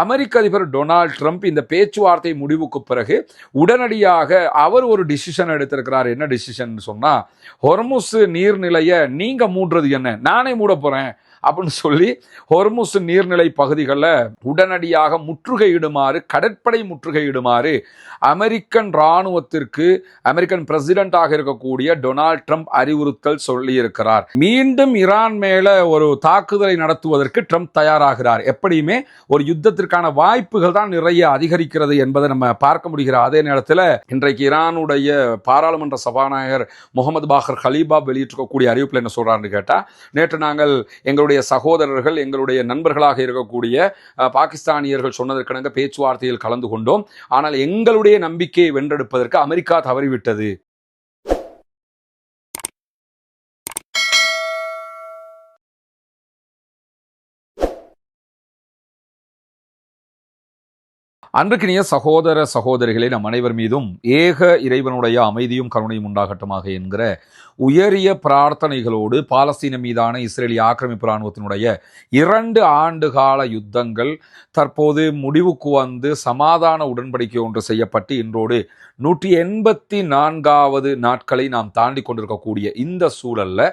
அமெரிக்க அதிபர் Donald Trump இந்த பேச்சுவார்த்தை முடிவுக்கு பிறகு உடனடியாக அவர் ஒரு டிசிஷன் எடுத்திருக்கிறார். என்ன டிசிஷன் சொன்னா, ஹொர்முஸ் நீர்நிலையை நீங்க மூடுறது என்ன, நானே மூட போறேன் அப்படின்னு சொல்லி ஹொர்முஸ் நீர்நிலை பகுதிகளில் உடனடியாக முற்றுகையிடுமாறு, கடற்படை முற்றுகையிடுமாறு அமெரிக்கன் இராணுவத்திற்கு அமெரிக்கன் பிரசிடென்டாக இருக்கக்கூடிய டொனால்ட் ட்ரம்ப் அறிவுறுத்தல் சொல்லியிருக்கிறார். மீண்டும் ஈரான் மேல ஒரு தாக்குதலை நடத்துவதற்கு ட்ரம்ப் தயாராகிறார். எப்படியுமே ஒரு யுத்தத்திற்கான வாய்ப்புகள் தான் நிறைய அதிகரிக்கிறது என்பதை நம்ம பார்க்க முடிகிற அதே நேரத்தில் இன்றைக்கு ஈரானுடைய பாராளுமன்ற சபாநாயகர் முகமது பாகர் கலீபாப் வெளியிட்டிருக்கக்கூடிய அறிவிப்பில் என்ன சொல்றாருன்னு கேட்டா, நேற்று நாங்கள் எங்களுடைய சகோதரர்கள், எங்களுடைய நண்பர்களாக இருக்கக்கூடிய பாகிஸ்தானியர்கள் சொன்னதற்கிணங்க பேச்சுவார்த்தையில் கலந்து கொண்டோம். ஆனால் எங்களுடைய நம்பிக்கையை வென்றெடுப்பதற்கு அமெரிக்கா தவறிவிட்டது. அன்றுக்கினிய சகோதர சகோதரிகளே, நம் அனைவர் மீதும் ஏக இறைவனுடைய அமைதியும் கருணையும் உண்டாகட்டுமாக என்கிற உயரிய பிரார்த்தனைகளோடு பாலஸ்தீன மீதான இஸ்ரேலிய ஆக்கிரமிப்பு இராணுவத்தினுடைய 2 ஆண்டுகால யுத்தங்கள் தற்போது முடிவுக்கு வந்து சமாதான உடன்படிக்கை ஒன்று செய்யப்பட்டு இன்றோடு 184வது நாட்களை நாம் தாண்டி கொண்டிருக்கக்கூடிய இந்த சூழல்ல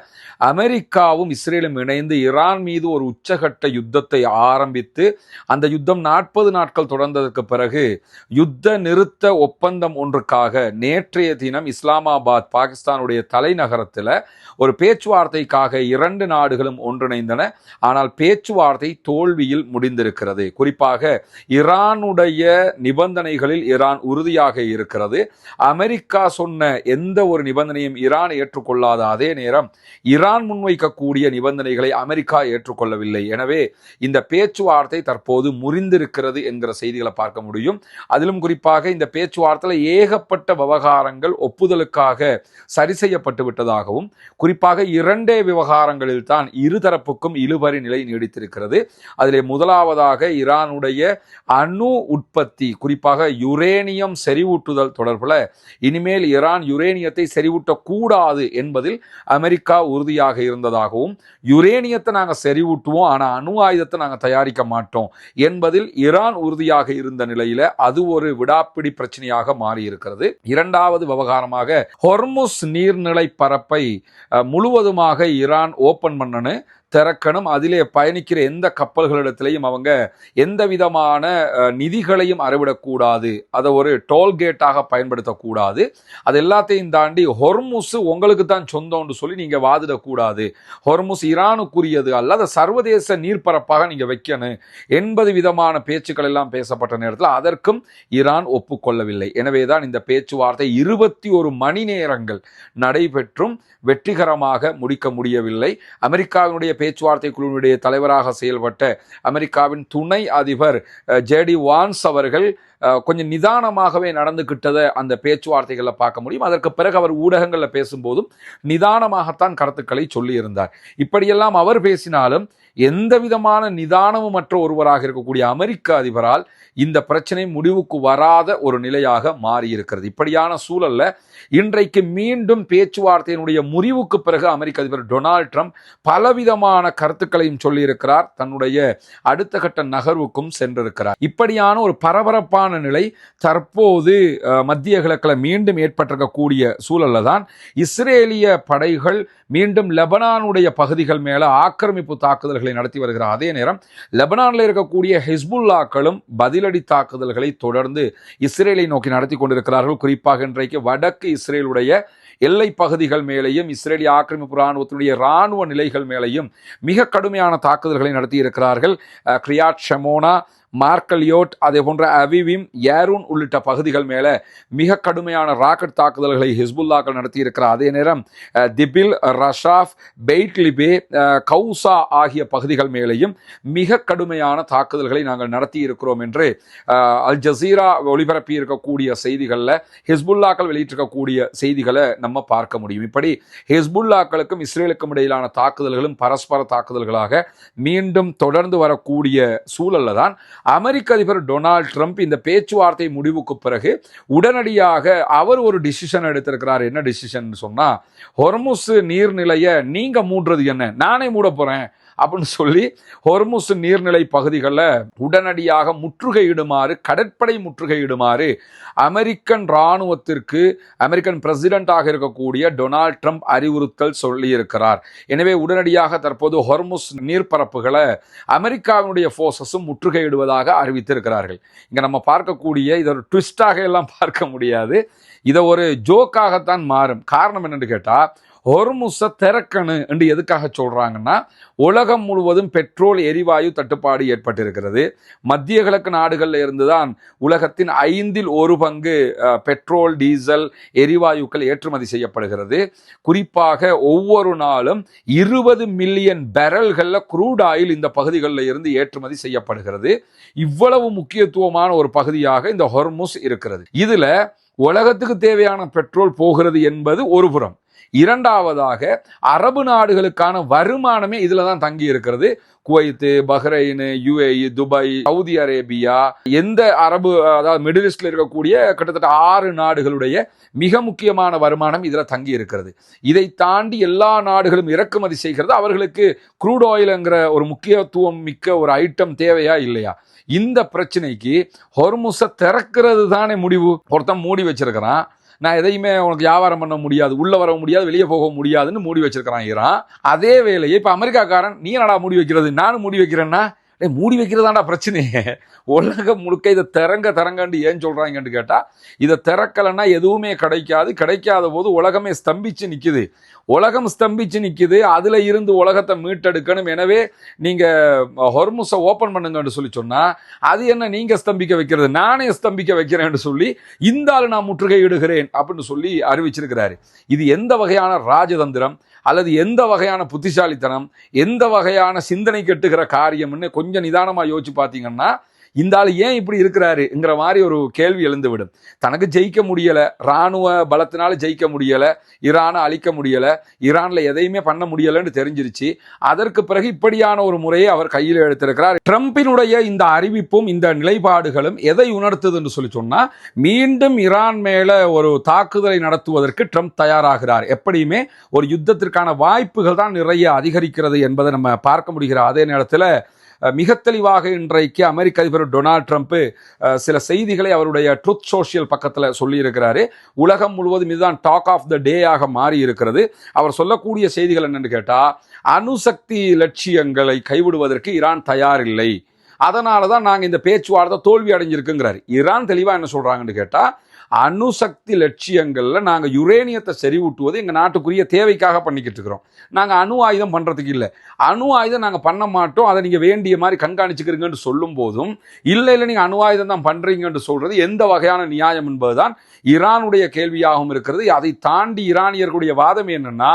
அமெரிக்காவும் இஸ்ரேலும் இணைந்து ஈரான் மீது ஒரு உச்சகட்ட யுத்தத்தை ஆரம்பித்து அந்த யுத்தம் 40 நாட்கள் தொடர்ந்ததற்கு பிறகு யுத்த நிறுத்த ஒப்பந்தம் ஒன்றுக்காக நேற்றைய தினம் இஸ்லாமாபாத் பாகிஸ்தானுடைய தலைநகரத்தில் ஒரு பேச்சுவார்த்தைக்காக 2 நாடுகளும் ஒன்றிணைந்தன. ஆனால் பேச்சுவார்த்தை தோல்வியில் முடிந்திருக்கிறது. குறிப்பாக ஈரானுடைய நிபந்தனைகளில் ஈரான் உறுதியாக இருக்கிறது. அமெரிக்கா சொன்ன எந்த ஒரு நிபந்தனையும் ஈரான் ஏற்றுக்கொள்ளாத அதே நேரம் ஈரான் முன்வைக்கக்கூடிய நிபந்தனைகளை அமெரிக்கா ஏற்றுக்கொள்ளவில்லை. எனவே இந்த பேச்சுவார்த்தை தற்போது முறிந்திருக்கிறது என்கிற செய்திகளை பார்க்க முடியும். அதிலும் குறிப்பாக இந்த பேச்சுவார்த்தையில் ஏகப்பட்ட விவகாரங்கள் ஒப்புதலுக்காக சரி செய்யப்பட்டு விட்டதாகவும், குறிப்பாக 2 விவகாரங்களில் தான் இருதரப்புக்கும் இழுபறி நிலை நீடித்திருக்கிறது. அதிலே முதலாவதாக ஈரானுடைய அணு உற்பத்தி, குறிப்பாக யுரேனியம் செறிவூட்டுதல் தொடர்பில் இனிமேல் ஈரான் யுரேனியத்தை செறிவூட்டக்கூடாது என்பதில் அமெரிக்கா உறுதியாக இருந்ததாகவும், யுரேனியத்தை நாங்கள் செறிவூட்டுவோம் ஆனால் அணு ஆயுதத்தை நாங்கள் தயாரிக்க மாட்டோம் என்பதில் ஈரான் உறுதியாக இருந்த நிலையில அது ஒரு விடாப்பிடி பிரச்சனையாக மாறி இருக்கிறது. 2வது விவகாரமாக ஹொர்முஸ் நீர்நிலை பரப்பை முழுவதுமாக ஈரான் ஓபன் பண்ணனு திறக்கணும். அதிலே பயணிக்கிற எந்த கப்பல்களிடத்திலையும் அவங்க எந்த விதமான நிதிகளையும் அறவிடக்கூடாது, அதை ஒரு டோல்கேட்டாக பயன்படுத்தக்கூடாது. அது எல்லாத்தையும் தாண்டி ஹொர்முஸ் உங்களுக்கு தான் சொந்தம்னு சொல்லி நீங்க வாதிடக்கூடாது. ஹொர்முஸ் ஈரானுக்குரியது அல்ல, அதை சர்வதேச நீர்ப்பரப்பாக நீங்க வைக்கணும் 80 விதமான பேச்சுக்கள் எல்லாம் பேசப்பட்ட நேரத்தில் அதற்கும் ஈரான் ஒப்புக்கொள்ளவில்லை. எனவேதான் இந்த பேச்சுவார்த்தை 21 மணி நேரங்கள் நடைபெற்றும் வெற்றிகரமாக முடிக்க முடியவில்லை. அமெரிக்காவினுடைய பேச்சுவார்த்தை குழுவினுடைய தலைவராக செயல்பட்ட அமெரிக்காவின் துணை அதிபர் ஜேடி வான்ஸ் அவர்கள் கொஞ்சம் நிதானமாகவே நடந்துகிட்டதை அந்த பேச்சுவார்த்தைகளை பார்க்க முடியும். அதற்கு பிறகு அவர் ஊடகங்களில் பேசும்போதும் நிதானமாகத்தான் கருத்துக்களை சொல்லியிருந்தார். இப்படியெல்லாம் அவர் பேசினாலும் எந்த விதமான நிதானமும் மற்ற ஒருவராக இருக்கக்கூடிய அமெரிக்க அதிபரால் இந்த பிரச்சனை முடிவுக்கு வராத ஒரு நிலையாக மாறியிருக்கிறது. இப்படியான சூழல்ல இன்றைக்கு மீண்டும் பேச்சுவார்த்தையினுடைய முறிவுக்கு பிறகு அமெரிக்க அதிபர் டொனால்ட் ட்ரம்ப் பலவிதமான கருத்துக்களையும் சொல்லியிருக்கிறார். தன்னுடைய அடுத்த கட்ட நகர்வுக்கும் சென்றிருக்கிறார். இப்படியான ஒரு பரபரப்பான நிலை தற்போது மத்திய கிழக்கில் மீண்டும் ஏற்பட்டிருக்கக்கூடிய சூழல்ல தான் இஸ்ரேலிய படைகள் மீண்டும் லெபனானுடைய பகுதிகள் மேல ஆக்கிரமிப்பு தாக்குதல்களை நடத்தி வருகிற அதே நேரம் லெபனானில் இருக்கக்கூடிய ஹிஸ்புல்லாக்களும் பதிலடி தாக்குதல்களை தொடர்ந்து இஸ்ரேலை நோக்கி நடத்தி கொண்டிருக்கிறார்கள். குறிப்பாக இன்றைக்கு வடக்கு இஸ்ரேலுடைய எல்லை பகுதிகள் மேலேயும் இஸ்ரேலிய ஆக்கிரமிப்பு இராணுவத்தினுடைய இராணுவ நிலைகள் மேலேயும் மிக கடுமையான தாக்குதல்களை நடத்தி இருக்கிறார்கள். கிரியாட் ஷெமோனா, மார்க்கலியோட், அதே போன்ற அவிவிம், ஏரூன் உள்ளிட்ட பகுதிகள் மேலே மிக கடுமையான ராக்கெட் தாக்குதல்களை ஹிஸ்புல்லாக்கள் நடத்தியிருக்கிற அதே நேரம் திபில், ரஷாஃப், பெய்ட்லிபே, கவுசா ஆகிய பகுதிகள் மேலேயும் மிக கடுமையான தாக்குதல்களை நாங்கள் நடத்தி இருக்கிறோம் என்று அல் ஜசீரா ஒளிபரப்பி இருக்கக்கூடிய செய்திகளில் ஹிஸ்புல்லாக்கள் வெளியிட்டிருக்கக்கூடிய செய்திகளை நம்ம பார்க்க முடியும். இப்படி ஹிஸ்புல்லாக்களுக்கும் இஸ்ரேலுக்கும் இடையிலான தாக்குதல்களும் பரஸ்பர தாக்குதல்களாக மீண்டும் தொடர்ந்து வரக்கூடிய சூழல்ல தான் அமெரிக்க அதிபர் டொனால்ட் ட்ரம்ப் இந்த பேச்சுவார்த்தை முடிவுக்கு பிறகு உடனடியாக அவர் ஒரு டிசிஷன் எடுத்திருக்கிறார். என்ன டிசிஷன் சொன்னா, ஹொர்முஸ் நீர்நிலையை நீங்க மூடுறது என்ன, நானே மூட போறேன் அப்படின்னு சொல்லி ஹொர்முஸ் நீர்நிலை பகுதிகளில் உடனடியாக முற்றுகையிடுமாறு, கடற்படை முற்றுகையிடுமாறு அமெரிக்கன் இராணுவத்திற்கு அமெரிக்கன் பிரசிடென்டாக இருக்கக்கூடிய டொனால்ட் ட்ரம்ப் அறிவுறுத்தல் சொல்லியிருக்கிறார். எனவே உடனடியாக தற்போது ஹொர்முஸ் நீர்ப்பரப்புகளை அமெரிக்காவினுடைய போர்சஸும் முற்றுகையிடுவதாக அறிவித்திருக்கிறார்கள். இங்க நம்ம பார்க்கக்கூடிய இதை ஒரு ட்விஸ்டாக எல்லாம் பார்க்க முடியாது, இதை ஒரு ஜோக்காகத்தான் மாறும். காரணம் என்னன்னு கேட்டா, ஹொர்முஸை திறக்கணும் என்று எதுக்காக சொல்றாங்கன்னா, உலகம் முழுவதும் பெட்ரோல் எரிவாயு தட்டுப்பாடு ஏற்பட்டிருக்கிறது. மத்திய கிழக்கு நாடுகளில் இருந்துதான் உலகத்தின் 1/5 பெட்ரோல், டீசல், எரிவாயுக்கள் ஏற்றுமதி செய்யப்படுகிறது. குறிப்பாக ஒவ்வொரு நாளும் 20 மில்லியன் பேரல்கள்ல க்ரூட் ஆயில் இந்த பகுதிகளில் இருந்து ஏற்றுமதி செய்யப்படுகிறது. இவ்வளவு முக்கியத்துவமான ஒரு பகுதியாக இந்த ஹொர்முஸ் இருக்கிறது. இதுல உலகத்துக்கு தேவையான பெட்ரோல் போகிறது என்பது ஒரு புறம். இரண்டாவதாக அரபு நாடுகளுக்கான வருமானமே இதுல தான் தங்கி இருக்கிறது. Kuwait, Bahrain, UAE, Dubai, Saudi Arabia, எந்த அரபு, அதாவது மிடில் ஈஸ்ட்ல இருக்கக்கூடிய கிட்டத்தட்ட 6 நாடுகளுடைய மிக முக்கியமான வருமானம் இதுல தங்கி இருக்கிறது. இதை தாண்டி எல்லா நாடுகளும் இறக்குமதி செய்கிறது. அவர்களுக்கு க்ரூட் ஆயில்ங்கிற ஒரு முக்கியத்துவம் மிக்க ஒரு ஐட்டம் தேவையா இல்லையா? இந்த பிரச்சனைக்கு ஹொர்முஸை திறக்கிறது தானே முடிவு. ஒருத்தன் மூடி வச்சிருக்கிறான், நான் எதையுமே உனக்கு வியாபாரம் பண்ண முடியாது, உள்ள வர முடியாது, வெளியே போக முடியாதுன்னு மூடி வச்சிருக்கிறான் ஈரான். அதே வேலையை இப்ப அமெரிக்காக்காரன், நீ என்னடா மூடி வைக்கிறது, நானும் மூடி வைக்கிறேன்னா, மூடி வைக்கிறதாண்டா பிரச்சனையே. உலகம் முழுக்க இதை திறங்கன்னு ஏன் சொல்றாங்கன்னு கேட்டா, இதை திறக்கலைன்னா எதுவுமே கிடைக்காது. கிடைக்காத போது உலகமே ஸ்தம்பிச்சு நிக்குது. உலகம் ஸ்தம்பிச்சு நிக்குது, அதுல இருந்து உலகத்தை மீட்டெடுக்கணும். எனவே நீங்க ஹொர்முஸை ஓபன் பண்ணுங்கன்னு சொல்லி சொன்னா, அது என்ன நீங்க ஸ்தம்பிக்க வைக்கிறது, நானே ஸ்தம்பிக்க வைக்கிறேன்னு சொல்லி இந்த ஆளு நான் முற்றுகையிடுகிறேன் அப்படின்னு சொல்லி அறிவிச்சிருக்கிறாரு. இது எந்த வகையான ராஜதந்திரம் அல்லது எந்த வகையான புத்திசாலித்தனம், எந்த வகையான சிந்தனை கெட்டுகிற காரியம்னு கொஞ்சம் நிதானமா யோசிச்சு பார்த்தீங்கன்னா, இந்த ஆள் ஏன் இப்படி இருக்கிறாருங்கிற மாதிரி ஒரு கேள்வி எழுந்துவிடும். தனக்கு ஜெயிக்க முடியல, இராணுவ பலத்தினால ஜெயிக்க முடியல, ஈரானை அழிக்க முடியல, ஈரான்ல எதையுமே பண்ண முடியலன்னு தெரிஞ்சிருச்சு. அதற்கு பிறகு இப்படியான ஒரு முறையை அவர் கையில் எடுத்திருக்கிறார். ட்ரம்பினுடைய இந்த அறிவிப்பும் இந்த நிலைப்பாடுகளும் எதை உணர்த்துதுன்னு சொல்லி சொன்னா, மீண்டும் ஈரான் மேல ஒரு தாக்குதலை நடத்துவதற்கு ட்ரம்ப் தயாராகிறார். எப்படியுமே ஒரு யுத்தத்திற்கான வாய்ப்புகள் தான் நிறைய அதிகரிக்கிறது என்பதை நம்ம பார்க்க முடிகிற அதே நேரத்தில் மிக தெளிவாக இன்றைக்கு அமெரிக்க அதிபர் டொனால்ட் ட்ரம்ப் சில செய்திகளை அவருடைய ட்ரூத் சோஷியல் பக்கத்தில் சொல்லியிருக்கிறாரு. உலகம் முழுவதும் இதுதான் டாக் ஆஃப் த டே ஆக மாறி இருக்கிறது. அவர் சொல்லக்கூடிய செய்திகள் என்னன்னு கேட்டா, அணுசக்தி லட்சியங்களை கைவிடுவதற்கு ஈரான் தயாரில்லை, அதனால தான் நாங்கள் இந்த பேச்சுவார்த்தை தோல்வி அடைஞ்சிருக்குங்கிறாரு. ஈரான் தெளிவாக என்ன சொல்றாங்கன்னு கேட்டா, அணுசக்தி லட்சியங்கள்ல நாங்க யுரேனியத்தை செறிவூட்டுவது எங்க நாட்டுக்குரிய தேவைக்காக பண்ணிக்கிட்டு இருக்கிறோம். நாங்க அணு ஆயுதம் பண்றதுக்கு இல்லை, அணு ஆயுதம் நாங்க பண்ண மாட்டோம், அதை நீங்க வேண்டிய மாதிரி கண்காணிச்சுக்கிறீங்கன்னு சொல்லும் போதும் இல்லை நீங்க அணு ஆயுதம் தான் பண்றீங்கன்னு சொல்றது எந்த வகையான நியாயம் என்பதுதான் ஈரானுடைய கேள்வியாகவும் இருக்கிறது. அதை தாண்டி ஈரானியர்களுடைய வாதம் என்னன்னா,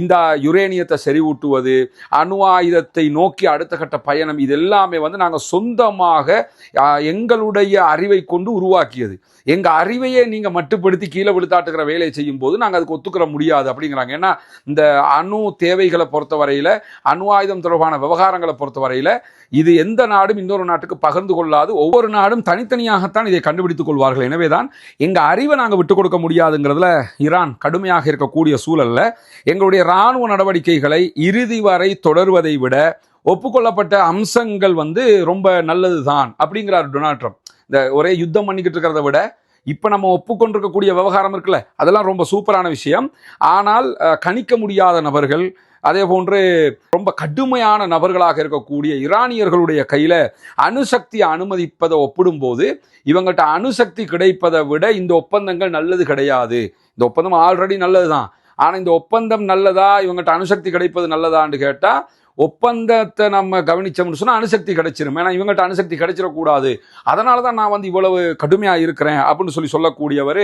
இந்த யுரேனியத்தை செறிவூட்டுவது, அணு ஆயுதத்தை நோக்கி அடுத்த கட்ட பயணம், இது எல்லாமே நாங்க சொந்தமாக எங்களுடைய அறிவை கொண்டு உருவாக்கியது. எங்க அறிவையே நீங்க மட்டுப்படுத்தி கீழே விழுத்தாட்டுகிற வேலையை செய்யும் போது நாங்க அதுக்கு ஒத்துக்கிற முடியாது அப்படிங்கிறாங்க. ஏன்னா இந்த அணு தேவைகளை பொறுத்தவரையில, அணு ஆயுதம் தொடர்பான விவகாரங்களை பொறுத்தவரையில இது எந்த நாடும் இன்னொரு நாட்டுக்கு பகிர்ந்து கொள்ளாது. ஒவ்வொரு நாடும் தனித்தனியாகத்தான் இதை கண்டுபிடித்துக் கொள்வார்கள். எனவேதான் எங்க அறிவை நாங்க விட்டுக் கொடுக்க முடியாதுங்கிறதுல ஈரான் கடுமையாக இருக்கக்கூடிய சூழல்ல எங்களுடைய இராணுவ நடவடிக்கைகளை இறுதி வரை தொடர்வதை விட ஒப்புக்கொள்ளப்பட்ட அம்சங்கள் ரொம்ப நல்லதுதான் அப்படிங்கிறார் டொனால்ட் ட்ரம்ப். இந்த ஒரே யுத்தம் பண்ணிக்கிட்டு இருக்கிறத விட இப்ப நம்ம ஒப்புக்கொண்டிருக்கக்கூடிய விவகாரம் இருக்குல்ல, அதெல்லாம் ரொம்ப சூப்பரான விஷயம். ஆனால் கணிக்க முடியாத நபர்கள், அதே போன்று ரொம்ப கடுமையான நபர்களாக இருக்கக்கூடிய ஈரானியர்களுடைய கையில அணுசக்தியை அனுமதிப்பதை ஒப்பிடும்போது இவங்கள்ட்ட அணுசக்தி கிடைப்பதை விட இந்த ஒப்பந்தங்கள் நல்லது கிடையாது. இந்த ஒப்பந்தம் ஆல்ரெடி நல்லதுதான், ஆனா இந்த ஒப்பந்தம் நல்லதா, இவங்கள்ட்ட அணுசக்தி கிடைப்பது நல்லதான்னு கேட்டா, ஒப்பந்தத்தை நம்ம கவனிச்சோம்னு சொன்னா அணுசக்தி கிடைச்சிரும். ஏன்னா இவங்கள்ட்ட அணுசக்தி கிடைச்சிடக்கூடாது, அதனாலதான் நான் இவ்வளவு கடுமையா இருக்கிறேன் அப்படின்னு சொல்லக்கூடியவர்.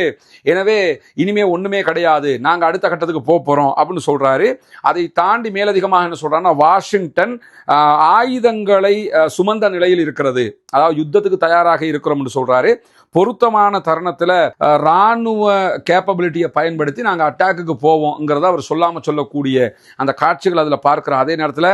எனவே இனிமே ஒண்ணுமே கிடையாது, நாங்க அடுத்த கட்டத்துக்கு போறோம் அப்படின்னு சொல்றாரு. அதை தாண்டி மேலதிகமாக என்ன சொல்றாருன்னா, வாஷிங்டன் ஆயுதங்களை சுமந்த நிலையில் இருக்கிறது, அதாவது யுத்தத்துக்கு தயாராக இருக்கிறோம்னு சொல்றாரு. பொருத்தமான தருணத்துல இராணுவ கேப்பபிலிட்டியை பயன்படுத்தி நாங்க அட்டாக்குக்கு போவோம்ங்கிறத அவர் சொல்லாம சொல்லக்கூடிய அந்த காட்சிகள் அதுல பார்க்கிற அதே நேரத்தில்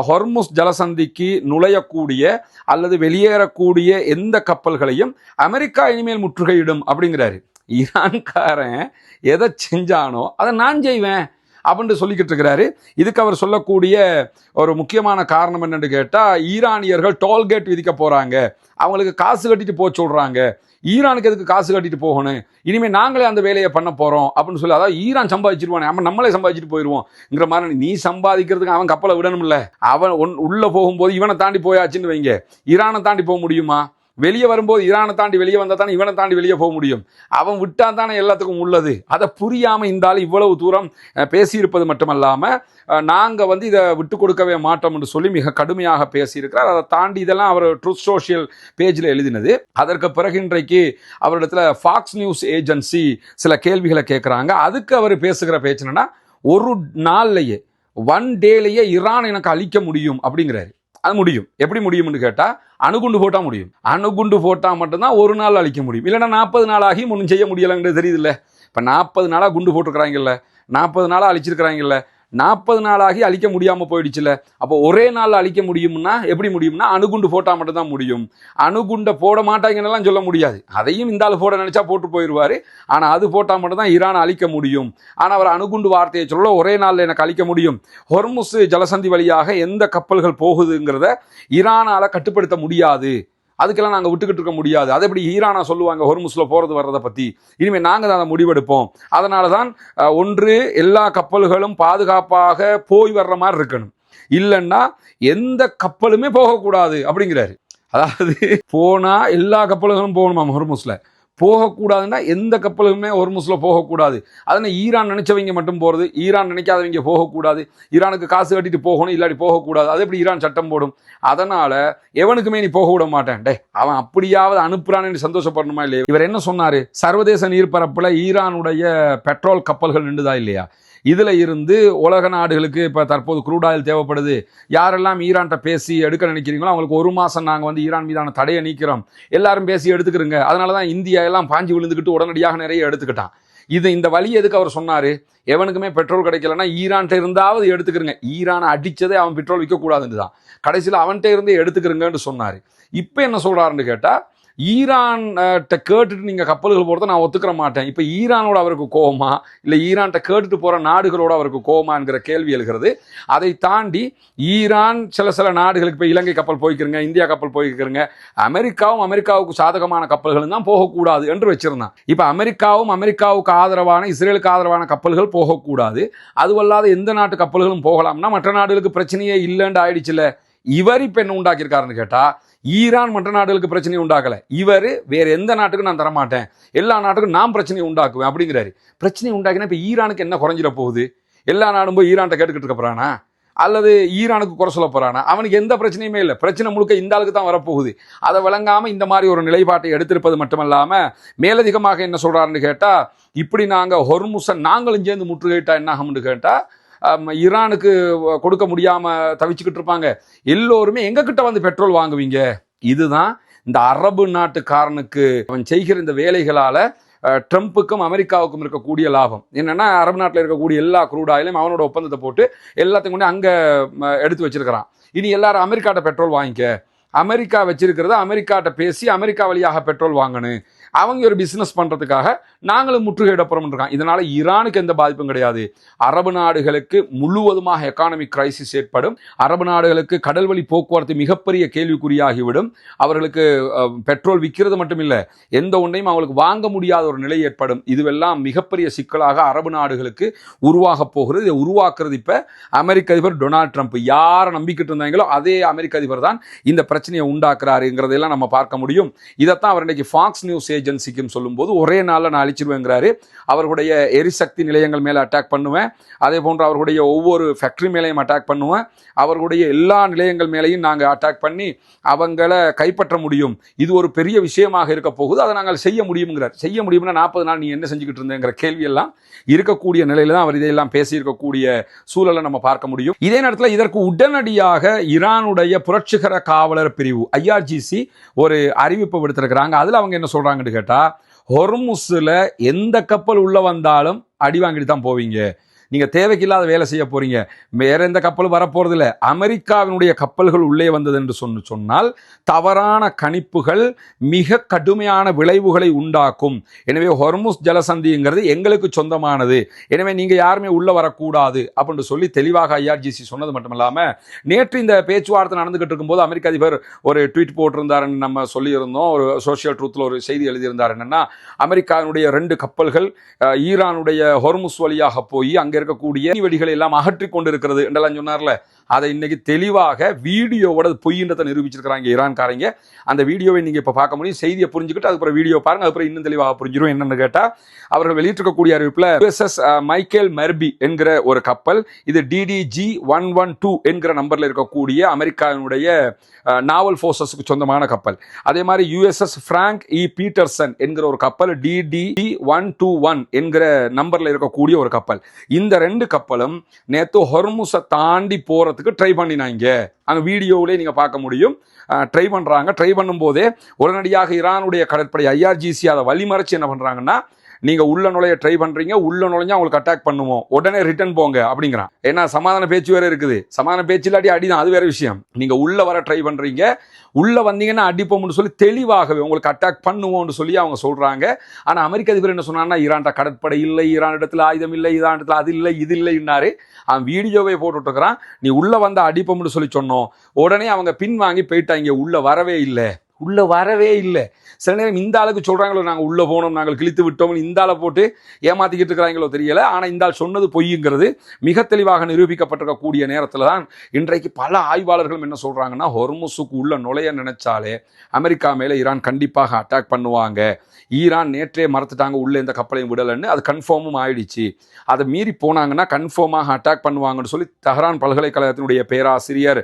ஹொர்முஸ் ஜலசந்திக்கு நுழையக்கூடிய அல்லது வெளியேறக்கூடிய எந்த கப்பல்களையும் அமெரிக்கா இனிமேல் முற்றுகையிடும் அப்படிங்கிறாரு. ஈரான்காரன் எதை செஞ்சானோ அதை நான் செய்வேன், அப்படின்னு சொல்லிக்கிட்டு இருக்கிறாரு. இதுக்கு அவர் சொல்லக்கூடிய ஒரு முக்கியமான காரணம் என்னன்னு கேட்டா, ஈரானியர்கள் டோல்கேட் விதிக்க போறாங்க, அவங்களுக்கு காசு கட்டிட்டு போக சொல்றாங்க, ஈரானுக்கு எதுக்கு காசு கட்டிட்டு போகணும், இனிமே நாங்களே அந்த வேலையை பண்ண போறோம் அப்படின்னு சொல்லி, அதாவது ஈரான் சம்பாதிச்சிருவானே அவன் நம்மளே சம்பாதிச்சுட்டு போயிடுவோம்ங்கிற மாதிரி. நீ சம்பாதிக்கிறதுக்கு அவன் கப்பலை விடணும்ல, அவன் உள்ள போகும்போது இவனை தாண்டி போயாச்சுன்னு வைங்க, ஈரானை தாண்டி போக முடியுமா? வெளியே வரும்போது ஈரானை தாண்டி வெளியே வந்தால் தானே இவனை தாண்டி வெளியே போக முடியும். அவன் விட்டா தானே எல்லாத்துக்கும் உள்ளது. அதை புரியாமல் இருந்தாலும் இவ்வளவு தூரம் பேசியிருப்பது மட்டுமல்லாமல் நாங்கள் இதை விட்டு கொடுக்கவே மாட்டோம் என்று சொல்லி மிக கடுமையாக பேசியிருக்கிறார். அதை தாண்டி இதெல்லாம் அவர் ட்ரூத் சோஷியல் பேஜில் எழுதினது. அதற்கு பிறகு இன்றைக்கு அவரிடத்துல ஃபாக்ஸ் நியூஸ் ஏஜென்சி சில கேள்விகளை கேட்குறாங்க. அதுக்கு அவர் பேசுகிற பேச்சு என்னன்னா, ஒரு நாள்லேயே ஒன் டேலேயே ஈரான் எனக்கு அழிக்க முடியும் அப்படிங்கிறாரு. அது முடியும். எப்படி முடியும்னு கேட்டால், அணுகுண்டு போட்டால் முடியும். அணுகுண்டு போட்டால் மட்டும்தான் ஒரு நாள் அழிக்க முடியும். இல்லைன்னா 40 நாள் ஆகி ஒன்றும் செய்ய முடியலைங்கிறது தெரியுதுல்ல. இப்போ 40 நாளாக குண்டு போட்டுருக்குறாங்கல்ல, 40 நாளாக அழிச்சிருக்கிறாங்கல்ல, 40 நாளாகி அழிக்க முடியாமல் போயிடுச்சுல. அப்போ ஒரே நாள் அழிக்க முடியும்னா எப்படி முடியும்னா, அணுகுண்டு போட்டால் மட்டும்தான் முடியும். அணுகுண்டை போட மாட்டாங்கன்னெல்லாம் சொல்ல முடியாது. அதையும் இந்த ஆள் போட நினைச்சா போட்டு போயிடுவார். ஆனால் அது போட்டால் மட்டும்தான் ஈரானை அழிக்க முடியும். ஆனால் அவர் அணுகுண்டு வார்த்தையை சொல்ல, ஒரே நாளில் எனக்கு அழிக்க முடியும். ஹொர்முஸ் ஜலசந்தி வழியாக எந்த கப்பல்கள் போகுதுங்கிறத ஈரானால் கட்டுப்படுத்த முடியாது, அதுக்கெல்லாம் நாங்கள் விட்டுக்கிட்டு இருக்க முடியாது. அதை எப்படி ஈரானா சொல்லுவாங்க ஹொர்முஸ்ல போகிறது வர்றதை பற்றி? இனிமேல் நாங்கள் தான் அதை முடிவெடுப்போம். அதனால தான் ஒன்று, எல்லா கப்பல்களும் பாதுகாப்பாக போய் வர்ற மாதிரி இருக்கணும், இல்லைன்னா எந்த கப்பலுமே போகக்கூடாது அப்படிங்கிறாரு. அதாவது போனால் எல்லா கப்பல்களும் போகணுமா ஹொர்முஸ்ல, போகக்கூடாதுன்னா எந்த கப்பலுமே ஹொர்முஸ்ல போகக்கூடாது. அதனால் ஈரான் நினைச்சவங்க மட்டும் போகிறது, ஈரான் நினைக்காதவங்க போகக்கூடாது, ஈரானுக்கு காசு கட்டிட்டு போகணும், இல்லாட்டி போகக்கூடாது. அது எப்படி ஈரான் சட்டம் போடும்? அதனால எவனுக்குமே நீ போக விட மாட்டேன், டே அவன் அப்படியாவது அனுப்புறான்னு சந்தோஷப்படணுமா இல்லையா? இவர் என்ன சொன்னாரு, சர்வதேச நீர்ப்பரப்புல ஈரானுடைய பெட்ரோல் கப்பல்கள் நின்றுதா இல்லையா? இதில் இருந்து உலக நாடுகளுக்கு இப்போ தற்போது க்ரூட் ஆயில் தேவைப்படுது, யாரெல்லாம் ஈரான்கிட்ட பேசி எடுக்க நினைக்கிறீங்களோ அவங்களுக்கு 1 மாதம் நாங்கள் ஈரான் மீதான தடையை நீக்கிறோம், எல்லாரும் பேசி எடுத்துக்கிறோங்க. அதனால தான் இந்தியா எல்லாம் பாஞ்சு விழுந்துக்கிட்டு உடனடியாக நிறைய எடுத்துக்கிட்டான். இந்த வழி எதுக்கு அவர் சொன்னார்? எவனுக்குமே பெட்ரோல் கிடைக்கலன்னா ஈரான்கிட்ட இருந்தாவது எடுத்துக்கிறங்க. ஈரானை அடித்ததே அவன் பெட்ரோல் விற்கக்கூடாதுன்னு தான், கடைசியில் அவன்கிட்ட இருந்தே எடுத்துக்கிறங்கன்னு சொன்னார். இப்போ என்ன சொல்கிறாருன்னு கேட்டால், ஈரான்கிட்ட கேட்டுட்டு நீங்கள் கப்பல்கள் போகிறத நான் ஒத்துக்கிற மாட்டேன். இப்போ ஈரானோட அவருக்கு கோவமா, இல்லை ஈரான்கிட்ட கேட்டுட்டு போகிற நாடுகளோட அவருக்கு கோவமாங்கிற கேள்வி எழுகிறது. அதை தாண்டி ஈரான் சில நாடுகளுக்கு இப்போ இலங்கை கப்பல் போய்க்கிறங்க, இந்தியா கப்பல் போய்க்கிறங்க, அமெரிக்காவுக்கு சாதகமான கப்பல்கள் தான் போகக்கூடாது என்று வச்சிருந்தான். இப்போ அமெரிக்காவுக்கு ஆதரவான, இஸ்ரேலுக்கு ஆதரவான கப்பல்கள் போகக்கூடாது, அதுவல்லாத எந்த நாட்டு கப்பல்களும் போகலாம்னா மற்ற நாடுகளுக்கு பிரச்சனையே இல்லைன்னு ஆயிடுச்சுல. இவர் இப்போ என்ன உண்டாக்கியிருக்காருன்னு கேட்டால், ஈரான் மற்ற நாடுகளுக்கு பிரச்சனையை உண்டாக்கலை, இவர் வேற எந்த நாட்டுக்கும் நான் தரமாட்டேன், எல்லா நாட்டுக்கும் நான் பிரச்சனையை உண்டாக்குவேன் அப்படிங்கிறாரு. பிரச்சனையை உண்டாக்கினா இப்போ ஈரானுக்கு என்ன குறைஞ்சிட போகுது? எல்லா நாடும் போய் ஈரான்கிட்ட கேட்டுக்கிட்டு இருக்க போறானா, அல்லது ஈரானுக்கு குறை சொல்ல போறானா? அவனுக்கு எந்த பிரச்சனையுமே இல்லை, பிரச்சனை முழுக்க இந்த ஆளுக்கு தான் வரப்போகுது. அதை விளங்காமல் இந்த மாதிரி ஒரு நிலைப்பாட்டை எடுத்திருப்பது மட்டுமல்லாமல் மேலதிகமாக என்ன சொல்றாருன்னு கேட்டால், இப்படி நாங்கள் ஹொர்முஸை நாங்களும் சேர்ந்து முற்றுகையிட்டா என்ன ஆகும்னு கேட்டால், ஈரானுக்கு கொடுக்க முடியாமல் தவிச்சுக்கிட்டு இருப்பாங்க, எல்லோருமே எங்ககிட்ட பெட்ரோல் வாங்குவீங்க. இதுதான் இந்த அரபு நாட்டுக்காரனுக்கு அவன் செய்கிற இந்த வேலைகளால் ட்ரம்ப்புக்கும் அமெரிக்காவுக்கும் இருக்கக்கூடிய லாபம் என்னன்னா, அரபு நாட்டில் இருக்கக்கூடிய எல்லா க்ரூட் ஆயிலையும் அவனோட ஒப்பந்தத்தை போட்டு எல்லாத்தையும் கொண்டு அங்கே எடுத்து வச்சிருக்கிறான். இனி எல்லாரும் அமெரிக்காட்ட பெட்ரோல் வாங்கிக்க, அமெரிக்கா வச்சிருக்கிறத அமெரிக்காட்ட பேசி அமெரிக்கா வழியாக பெட்ரோல் வாங்கணும், அவங்க ஒரு பிஸ்னஸ் பண்ணுறதுக்காக நாங்களும் முற்றுகையிடப்புறம் இருக்கான். இதனால் ஈரானுக்கு எந்த பாதிப்பும் கிடையாது. அரபு நாடுகளுக்கு முழுவதுமாக எக்கானமிக் கிரைசிஸ் ஏற்படும், அரபு நாடுகளுக்கு கடல்வழி போக்குவரத்து மிகப்பெரிய கேள்விக்குறியாகிவிடும், அவர்களுக்கு பெட்ரோல் விற்கிறது மட்டும் இல்லை, எந்த ஒன்றையும் அவங்களுக்கு வாங்க முடியாத ஒரு நிலை ஏற்படும். இதுவெல்லாம் மிகப்பெரிய சிக்கலாக அரபு நாடுகளுக்கு உருவாக போகிறது. இதை உருவாக்குறது இப்போ அமெரிக்க அதிபர் டொனால்ட் ட்ரம்ப். யாரை நம்பிக்கிட்டு இருந்தாங்களோ அதே அமெரிக்க அதிபர் தான் இந்த பிரச்சனையை உண்டாக்குறாருங்கிறதெல்லாம் நம்ம பார்க்க முடியும். இதைத்தான் அவர் இன்னைக்கு ஃபாக்ஸ் நியூஸ் ஏஜென்சிக்கும் சொல்லும்போது, ஒரே நாளில் நான் அழிச்சிருவேங்கிறாரு. அவர்களுடைய எரிசக்தி நிலையங்கள் மேலே அட்டாக் பண்ணுவேன், அதே போன்று அவர்களுடைய ஒவ்வொரு ஃபேக்டரி மேலேயும் அட்டாக் பண்ணுவேன், அவர்களுடைய எல்லா நிலையங்கள் மேலேயும் நாங்கள் அட்டாக் பண்ணி அவங்கள கைப்பற்ற முடியும். இது ஒரு பெரிய விஷயமாக இருக்க போகுது, அதை நாங்கள் செய்ய முடியுங்கிறார். செய்ய முடியும்னா 40 நாள் நீ என்ன செஞ்சுக்கிட்டு இருந்தேங்கிற கேள்வியெல்லாம் இருக்கக்கூடிய நிலையில தான் அவர் இதையெல்லாம் பேசியிருக்கக்கூடிய சூழலை நம்ம பார்க்க முடியும். இதே நேரத்தில் இதற்கு உடனடியாக ஈரானுடைய புரட்சிகர காவலர் பிரிவு IRGC ஒரு அறிவிப்பு விடுத்திருக்கிறாங்க. அதில் அவங்க என்ன சொல்றாங்கன்னு கேட்டால், ஹொர்முஸ்ல எந்த கப்பல் உள்ள வந்தாலும் அடி வாங்கிட்டு தான் போவீங்க, நீங்க தேவைக்கில்லாத வேலை செய்ய போறீங்க. வேற எந்த கப்பலும் வரப்போறது இல்லை. அமெரிக்காவினுடைய கப்பல்கள் உள்ளே வந்தது என்று சொன்னால் தவறான கணிப்புகள் மிக கடுமையான விளைவுகளை உண்டாக்கும். எனவே ஹொர்முஸ் ஜலசந்திங்கிறது எங்களுக்கு சொந்தமானது, எனவே நீங்க யாருமே உள்ள வரக்கூடாது அப்படின்னு சொல்லி தெளிவாக ஐஆர்ஜிசி சொன்னது மட்டுமில்லாம, நேற்று இந்த பேச்சுவார்த்தை நடந்துகிட்டு இருக்கும்போது அமெரிக்க அதிபர் ஒரு ட்வீட் போட்டிருந்தாருன்னு நம்ம சொல்லியிருந்தோம். ஒரு சோசியல் ட்ரூத்ல ஒரு செய்தி எழுதியிருந்தார். என்னன்னா, அமெரிக்காவினுடைய 2 கப்பல்கள் ஈரானுடைய ஹொர்முஸ் வழியாக போய் அங்க இருக்கக்கூடிய வெடிகளை எல்லாம் அகற்றி கொண்டிருக்கிறது என்றெல்லாம் சொன்னார்ல, அதை இன்னைக்கு தெளிவாக வீடியோவோட பொய்ன்றதை நிரூபிச்சிருக்கிறாங்க ஈரான்காரங்க. அந்த வீடியோவை நீங்க இப்ப பார்க்க முடியும். செய்தியை புரிஞ்சுக்கிட்டு அதுக்கப்புறம் வீடியோ பாருங்க, அதுக்கப்புறம் இன்னும் தெளிவாக புரிஞ்சிடும். என்னன்னு கேட்டா, அவர்கள் வெளியிட்டிருக்கக்கூடிய அறிவிப்புல USS மைக்கேல் மெர்பி என்கிற ஒரு கப்பல், இது DDG-112 என்கிற நம்பர்ல இருக்கக்கூடிய அமெரிக்காவினுடைய நாவல் போர்சஸ்க்கு சொந்தமான கப்பல். அதே மாதிரி USS பிராங்க் இ பீட்டர்சன் என்கிற ஒரு கப்பல் DDG-121 என்கிற நம்பர்ல இருக்கக்கூடிய ஒரு கப்பல். இந்த 2 கப்பலும் நேத்து ஹொர்முஸை தாண்டி போறதுக்கு ட்ரை பண்ணினாங்க. அங்க வீடியோவிலே நீங்க பார்க்க முடியும். ட்ரை பண்றாங்க. ட்ரை பண்ணும் போதே உடனடியாக ஈரானுடைய கடற்படை IRGC அதை வழிமறைச்சு என்ன பண்றாங்கன்னா, நீங்க உள்ள நுழைய ட்ரை பண்றீங்க, உள்ள நுழைஞ்சா உங்களுக்கு அட்டாக் பண்ணுவோம், உடனே ரிட்டர்ன் போங்க அப்படிங்கிறான். ஏன்னா சமாதான பேச்சு வேற இருக்குது. சமாதான பேச்சு இல்லாட்டி அடிதான், அது வேற விஷயம். நீங்க உள்ள வர ட்ரை பண்றீங்க, உள்ள வந்தீங்கன்னா அடிப்போம்னு சொல்லி தெளிவாகவே உங்களுக்கு அட்டாக் பண்ணுவோம்னு சொல்லி அவங்க சொல்றாங்க. ஆனா அமெரிக்க அதிபர் என்ன சொன்னான்னா, ஈரான்ட கடற்படை இல்லை, ஈரான் இடத்துல ஆயுதம் இல்லை, ஈரான் இடத்துல அது இல்லை இது இல்லைன்னாரு. அவன் வீடியோவே போட்டுட்டு இருக்கிறான். நீ உள்ள வந்தா அடிப்போம்னு சொல்லி சொன்னோம், உடனே அவங்க பின் வாங்கி போயிட்டாங்க. உள்ள வரவே இல்லை. சில நேரம் இந்த ஆளுக்கு சொல்றாங்களோ, நாங்கள் உள்ள போனோம், நாங்கள் கிழித்து விட்டோம், இந்த ஆளை போட்டு ஏமாத்திக்கிட்டு இருக்கிறாங்களோ தெரியல. ஆனால் இந்த ஆள் சொன்னது பொய்ங்கிறது மிக தெளிவாக நிரூபிக்கப்பட்டிருக்கக்கூடிய நேரத்தில் தான் இன்றைக்கு பல ஆய்வாளர்களும் என்ன சொல்றாங்கன்னா, ஹொர்முஸுக்கு உள்ள நுழைய நினைச்சாலே அமெரிக்கா மேலே ஈரான் கண்டிப்பாக அட்டாக் பண்ணுவாங்க. ஈரான் நேற்றே மறந்துட்டாங்க உள்ள இந்த கப்பலையும் விடலன்னு, அது கன்ஃபார்மும் ஆயிடுச்சு. அதை மீறி போனாங்கன்னா கன்ஃபார்மாக அட்டாக் பண்ணுவாங்கன்னு சொல்லி தெஹ்ரான் பல்கலைக்கழகத்தினுடைய பேராசிரியர்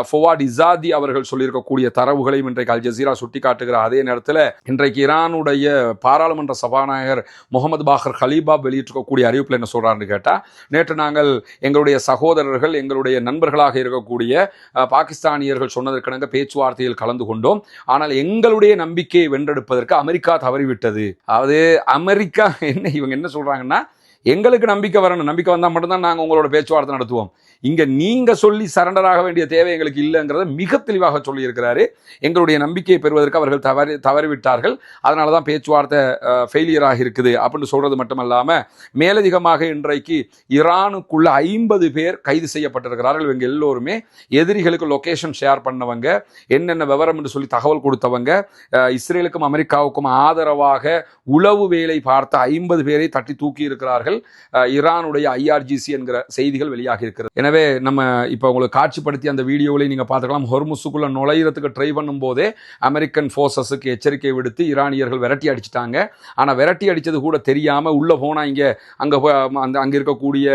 ஃபவாட் இசாதி அவர்கள் சொல்லியிருக்கக்கூடிய தரவுகளையும் இன்றைக்கு அல் ஜசீரா சுட்டி காட்டுகிற அதே நேரத்தில் இன்றைக்கு ஈரானுடைய பாராளுமன்ற சபாநாயகர் முகமது பாகர் ஹலீபா வெளியிட்டிருக்கக்கூடிய அறிவிப்பில் என்ன சொல்றாருன்னு கேட்டால், நேற்று நாங்கள் எங்களுடைய சகோதரர்கள் எங்களுடைய நண்பர்களாக இருக்கக்கூடிய பாகிஸ்தானியர்கள் சொன்னதற்கிணங்க பேச்சுவார்த்தையில் கலந்து கொண்டோம். ஆனால் எங்களுடைய நம்பிக்கையை வென்றெடுப்பதற்கு அமெரிக்கா தவறிவிட்டது. அதாவது அமெரிக்கா இவங்க என்ன சொல்றாங்கன்னா, எங்களுக்கு நம்பிக்கை வரணும், நம்பிக்கை வந்தால் மட்டும்தான் நாங்கள் உங்களோட பேச்சுவார்த்தை நடத்துவோம், இங்க நீங்க சொல்லி சரண்டர் ஆக வேண்டிய தேவை எங்களுக்கு இல்லைங்கிறத மிக தெளிவாக சொல்லி இருக்கிறாரு. எங்களுடைய நம்பிக்கையை பெறுவதற்கு அவர்கள் தவறிவிட்டார்கள், அதனால தான் பேச்சுவார்த்தை ஃபெயிலியர் ஆகி இருக்குது அப்படின்னு சொல்றது மட்டுமல்லாம, மேலதிகமாக இன்றைக்கு ஈரானுக்குள்ள 50 பேர் கைது செய்யப்பட்டிருக்கிறார்கள். இவங்க எல்லோருமே எதிரிகளுக்கு லொகேஷன் ஷேர் பண்ணவங்க, என்னென்ன விவரம் என்று சொல்லி தகவல் கொடுத்தவங்க, இஸ்ரேலுக்கும் அமெரிக்காவுக்கும் ஆதரவாக உளவு வேலை பார்த்த 50 பேரை தட்டி தூக்கி இருக்கிறார்கள். ஈரானுடைய IRGC என்கிற செய்திகள் வெளியாகி இருக்கிறது. எனவே நம்ம இப்போ உங்களுக்கு காட்சிப்படுத்தி அந்த வீடியோவிலே நீங்கள் பார்த்துக்கலாம். ஹொர்முஸுக்குள்ள நுழையிறதுக்கு ட்ரை பண்ணும் போதே அமெரிக்கன் ஃபோர்ஸஸுக்கு எச்சரிக்கை விடுத்து ஈரானியர்கள் விரட்டி அடிச்சிட்டாங்க. ஆனால் விரட்டி அடித்தது கூட தெரியாமல் உள்ளே போனால் அங்கே இருக்கக்கூடிய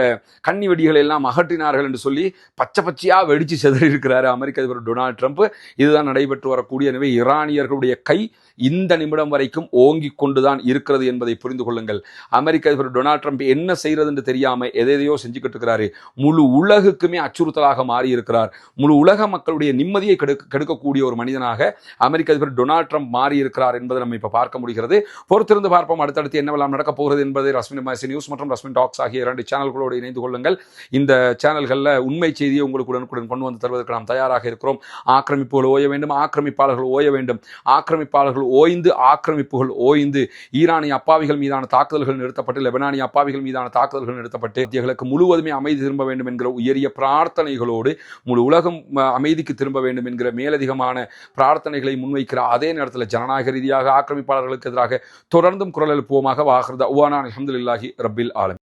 கன்னி வெடிகளை எல்லாம் அகற்றினார்கள் என்று சொல்லி பச்சையாக வெடித்து செதறி இருக்கிறாரு அமெரிக்க அதிபர் டொனால்ட் ட்ரம்ப். இதுதான் நடைபெற்று வரக்கூடிய. எனவே ஈரானியர்களுடைய கை இந்த நிமிடம் வரைக்கும் ஓங்கி கொண்டுதான் இருக்கிறது என்பதை புரிந்து கொள்ளுங்கள். அமெரிக்க அதிபர் டொனால்ட் ட்ரம்ப் என்ன செய்யறது என்று தெரியாமல் எதையோ செஞ்சுக்கிட்டு இருக்கிறாரு. முழு உலகுக்குமே அச்சுறுத்தலாக மாறி இருக்கிறார். முழு உலக மக்களுடைய நிம்மதியை கெடுக்கக்கூடிய ஒரு மனிதனாக அமெரிக்க அதிபர் டொனால்ட் ட்ரம்ப் மாறி இருக்கிறார் என்பதை நம்ம இப்ப பார்க்க முடிகிறது. பொறுத்திருந்து பார்ப்போம் அடுத்தடுத்து என்னவெல்லாம் நடக்க போகிறது என்பதை ரஸ்மின் எம்ஐசி நியூஸ் மற்றும் ரஸ்மின் டாக்ஸ் ஆகிய 2 சேனல்களோடு இணைந்து கொள்ளுங்கள். இந்த சேனல்களில் உண்மை செய்தியை உங்களுக்கு உடனுக்குடன் கொண்டு வந்து தருவதற்கு நாம் தயாராக இருக்கிறோம். ஆக்கிரமிப்புகள் ஓய வேண்டும், ஆக்கிரமிப்பாளர்கள் ஓய வேண்டும், ஆக்கிரமிப்பாளர்கள் ஓய்ந்து ஆக்கிரமிப்புகள் ஓய்ந்து ஈரானிய அப்பாவிகள் மீதான தாக்குதல்கள் நிறுத்தப்பட்டு, லெபனானிய அப்பாவிகள் மீதான தாக்குதல்கள் நிறுத்தப்பட்டு முழுவதுமே அமைதி திரும்ப வேண்டும் என்கிற உயரிய பிரார்த்தனைகளோடு முழு உலகம் அமைதிக்கு திரும்ப வேண்டும் என்கிற மேலதிகமான பிரார்த்தனைகளை முன்வைக்கிற அதே நேரத்தில் ஜனநாயக ரீதியாக ஆக்கிரமிப்பாளர்களுக்கு எதிராக தொடர்ந்தும் குரல் எழுப்புவோமாக. வாஹிர் தஅவானா அல்ஹம்துலில்லாஹி ரப்பில் ஆலமீன்.